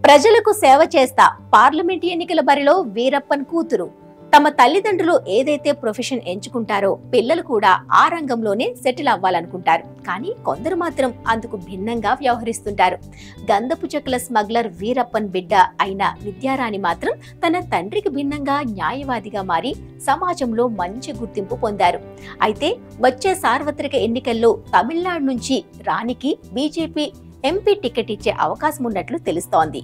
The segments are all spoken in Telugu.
ప్రజలకు సేవ చేస్తా పార్లమెంట్ ఎన్నికల బరిలో వీరప్పన్ కూతురు. తమ తల్లిదండ్రులు ఏదైతే ప్రొఫెషన్ ఎంచుకుంటారో పిల్లలు కూడా ఆ రంగంలోనే సెటిల్ అవ్వాలనుకుంటారు. కానీ కొందరు మాత్రం అందుకు భిన్నంగా వ్యవహరిస్తుంటారు. గంధపు చెక్కల స్మగ్లర్ వీరప్పన్ బిడ్డ అయిన విద్యారాణి మాత్రం తన తండ్రికి భిన్నంగా న్యాయవాదిగా మారి సమాజంలో మంచి గుర్తింపు పొందారు. అయితే వచ్చే సార్వత్రిక ఎన్నికల్లో తమిళనాడు నుంచి రాణికి బీజేపీ ఎంపీ టికెట్ ఇచ్చే అవకాశం ఉన్నట్లు తెలుస్తోంది.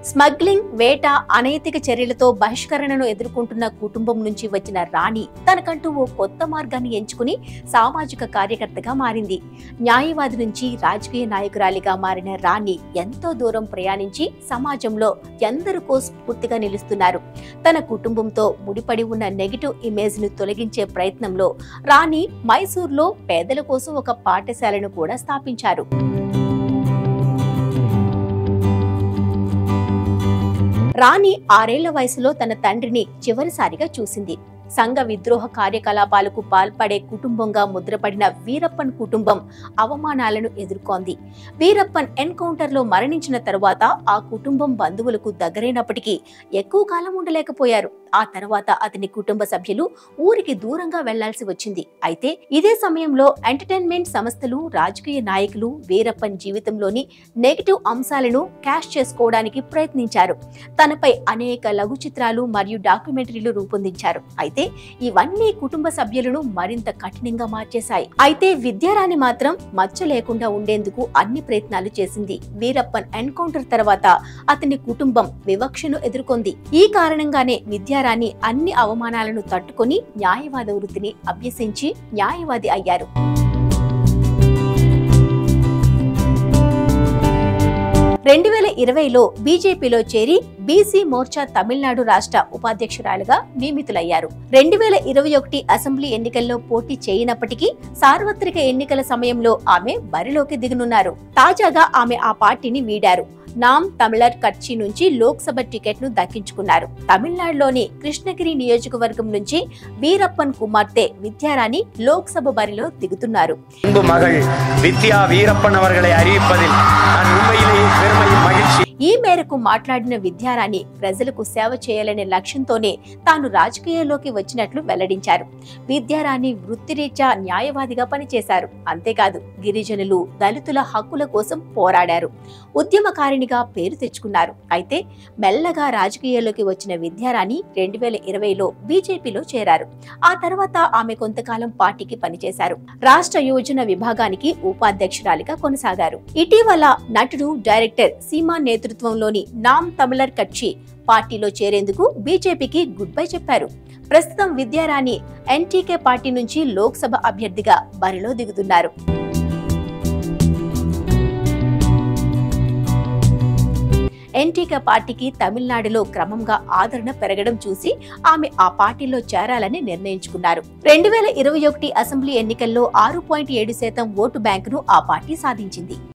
స్మగ్లింగ్, వేట, అనైతిక చర్యలతో బహిష్కరణను ఎదుర్కొంటున్న కుటుంబం నుంచి వచ్చిన రాణి తనకంటూ ఓ కొత్త మార్గాన్ని ఎంచుకుని సామాజిక కార్యకర్తగా మారింది. న్యాయవాది నుంచి రాజకీయ నాయకురాలిగా మారిన రాణి ఎంతో దూరం ప్రయాణించి సమాజంలో ఎందరికో స్ఫూర్తిగా నిలుస్తున్నారు. తన కుటుంబంతో ముడిపడి ఉన్న నెగిటివ్ ఇమేజ్ ను తొలగించే ప్రయత్నంలో రాణి మైసూర్లో పేదల కోసం ఒక పాఠశాలను కూడా స్థాపించారు. రాణి 6 ఏళ్ల వయసులో తన తండ్రిని చివరిసారిగా చూసింది. సంఘ విద్రోహ కార్యకలాపాలకు పాల్పడే కుటుంబంగా ముద్రపడిన వీరప్పన్ కుటుంబం అవమానాలను ఎదుర్కొంది. వీరప్పన్ ఎన్కౌంటర్లో మరణించిన తరువాత ఆ కుటుంబం బంధువులకు దగ్గరైనప్పటికీ ఎక్కువ కాలం ఉండలేకపోయారు. ఆ తర్వాత అతని కుటుంబ సభ్యులు ఊరికి దూరంగా వెళ్లాల్సి వచ్చింది. అయితే ఇదే సమయంలో ఎంటర్టైన్మెంట్ సంస్థలు, రాజకీయ నాయకులు వీరప్పన్ జీవితంలోని నెగిటివ్ అంశాలను క్యాష్ చేసుకోవడానికి ప్రయత్నించారు. తనపై అనేక లఘు చిత్రాలు మరియు డాక్యుమెంటరీలు రూపొందించారు. అయితే ఇవన్నీ కుటుంబ సభ్యులను మరింత కఠినంగా మార్చేశాయి. అయితే విద్యారాణి మాత్రం మచ్చ లేకుండా ఉండేందుకు అన్ని ప్రయత్నాలు చేసింది. వీరప్పన్ ఎన్కౌంటర్ తర్వాత అతని కుటుంబం వివక్షను ఎదుర్కొంది. ఈ కారణంగానే విద్యారాణి అన్ని అవమానాలను తట్టుకొని న్యాయవాద వృత్తిని అభ్యసించి న్యాయవాది అయ్యారు. 2020లో బీజేపీలో చేరి బీసీ మోర్చా తమిళనాడు రాష్ట్ర ఉపాధ్యక్షురాలుగా నియమితులయ్యారు. 2021 అసెంబ్లీ ఎన్నికల్లో పోటీ చేయనప్పటికీ సార్వత్రిక ఎన్నికల సమయంలో ఆమె బరిలోకి దిగనున్నారు. తాజాగా ఆమె ఆ పార్టీని వీడారు. నామ్ తమిళర్ కట్చి నుంచి లోక్సభ టికెట్ ను దక్కించుకున్నారు. తమిళనాడులోని కృష్ణగిరి నియోజకవర్గం నుంచి వీరప్పన్ కుమార్తె విద్యారాణి లోక్సభ బరిలో దిగుతున్నారు. ఈ మేరకు మాట్లాడిన విద్యారాణి ప్రజలకు సేవ చేయాలనే లక్ష్యంతోనే తాను రాజకీయాల్లోకి వచ్చినట్లు వెల్లడించారు. విద్యారాణి వృత్తిరీత్యా న్యాయవాదిగా పనిచేశారు. అంతేకాదు గిరిజనులు, దళితుల హక్కుల కోసం పోరాడారు. ఉద్యమకారిణిగా పేరు తెచ్చుకున్నారు. అయితే మెల్లగా రాజకీయాల్లోకి వచ్చిన విద్యారాణి 2020లో బీజేపీలో చేరారు. ఆ తర్వాత ఆమె కొంతకాలం పార్టీకి పనిచేశారు. రాష్ట్ర యోజన విభాగానికి ఉపాధ్యక్షురాలిగా కొనసాగారు. ఇటీవల నటుడు, డైరెక్టర్ సీమాన్ నేతృత్వంలోని నామ్ తమిళర్ కట్చి పార్టీలో చేరేందుకు బీజేపీకి గుడ్ బై చెప్పారు. ప్రస్తుతం విద్యారాణి ఎన్టీకే పార్టీ నుంచి లోక్సభ అభ్యర్థిగా బరిలో దిగుతున్నారు. ఎన్టీకే పార్టీకి తమిళనాడులో క్రమంగా ఆదరణ పెరగడం చూసి ఆమె ఆ పార్టీలో చేరాలని నిర్ణయించుకున్నారు. 2021 అసెంబ్లీ ఎన్నికల్లో 6.7% ఓటు బ్యాంకును ఆ పార్టీ సాధించింది.